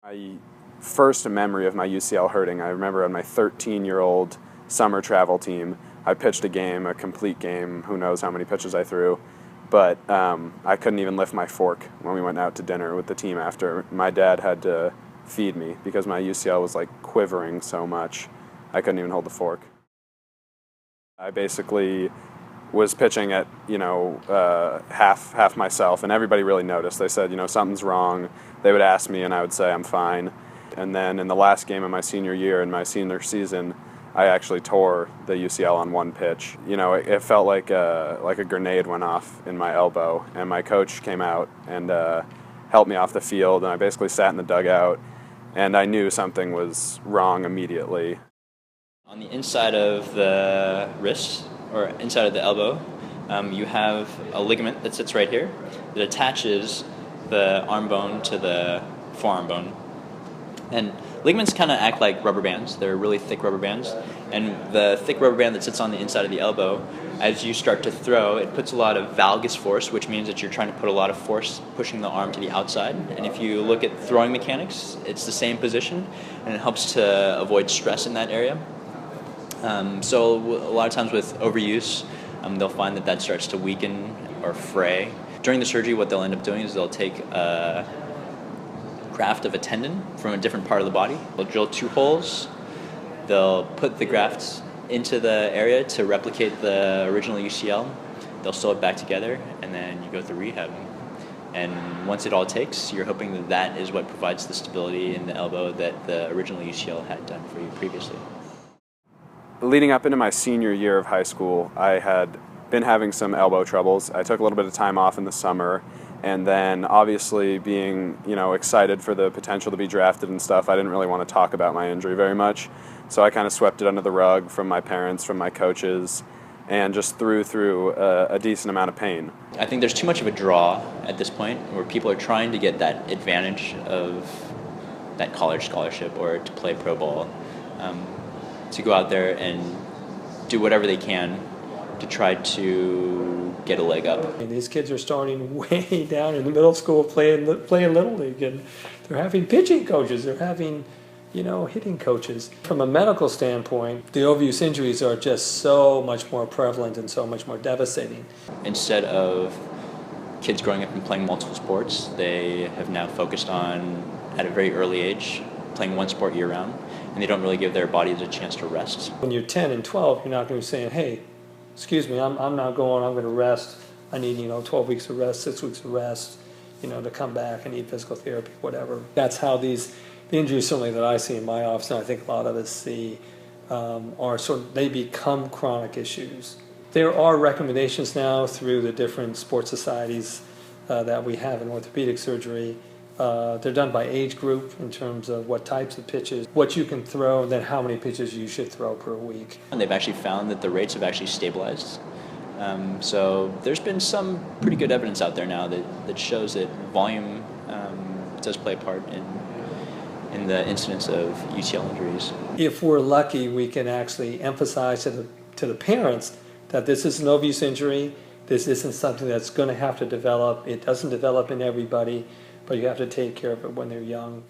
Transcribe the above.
My first memory of my UCL hurting, I remember on my 13-year-old summer travel team, I pitched a game, a complete game, who knows how many pitches I threw, but I couldn't even lift my fork when we went out to dinner with the team after. My dad had to feed me because my UCL was like quivering so much, I couldn't even hold the fork. I basically was pitching at, half myself, and everybody really noticed. They said, something's wrong. They would ask me, and I would say I'm fine. And then in the last game of my senior year, in my senior season, I actually tore the UCL on one pitch. It felt like a grenade went off in my elbow, and my coach came out and helped me off the field, and I basically sat in the dugout, and I knew something was wrong immediately. On the inside of the wrist, or inside of the elbow, you have a ligament that sits right here that attaches the arm bone to the forearm bone. And ligaments kind of act like rubber bands. They're really thick rubber bands. And the thick rubber band that sits on the inside of the elbow, as you start to throw, it puts a lot of valgus force, which means that you're trying to put a lot of force pushing the arm to the outside. And if you look at throwing mechanics, it's the same position, and it helps to avoid stress in that area. So a lot of times with overuse, they'll find that starts to weaken or fray. During the surgery, what they'll end up doing is they'll take a graft of a tendon from a different part of the body. They'll drill 2 holes. They'll put the grafts into the area to replicate the original UCL. They'll sew it back together, and then you go through rehab. And once it all takes, you're hoping that is what provides the stability in the elbow that the original UCL had done for you previously. Leading up into my senior year of high school, I had been having some elbow troubles. I took a little bit of time off in the summer, and then obviously being, excited for the potential to be drafted and stuff, I didn't really want to talk about my injury very much. So I kind of swept it under the rug from my parents, from my coaches, and just through a decent amount of pain. I think there's too much of a draw at this point where people are trying to get that advantage of that college scholarship or to play pro ball. To go out there and do whatever they can to try to get a leg up. And these kids are starting way down in the middle school playing Little League, and they're having pitching coaches, they're having, hitting coaches. From a medical standpoint, the overuse injuries are just so much more prevalent and so much more devastating. Instead of kids growing up and playing multiple sports, they have now focused on, at a very early age, playing one sport year-round, and they don't really give their bodies a chance to rest. When you're 10 and 12, you're not going to be saying, hey, excuse me, I'm not going, I'm going to rest. I need, 12 weeks of rest, 6 weeks of rest, to come back. I need physical therapy, whatever. That's how the injuries, certainly that I see in my office, and I think a lot of us see, they become chronic issues. There are recommendations now through the different sports societies that we have in orthopedic surgery. They're done by age group in terms of what types of pitches, what you can throw, and then how many pitches you should throw per week. And they've actually found that the rates have actually stabilized. So there's been some pretty good evidence out there now that shows that volume does play a part in the incidence of UCL injuries. If we're lucky, we can actually emphasize to the parents that this is an overuse injury. This isn't something that's going to have to develop. It doesn't develop in everybody, but you have to take care of it when they're young.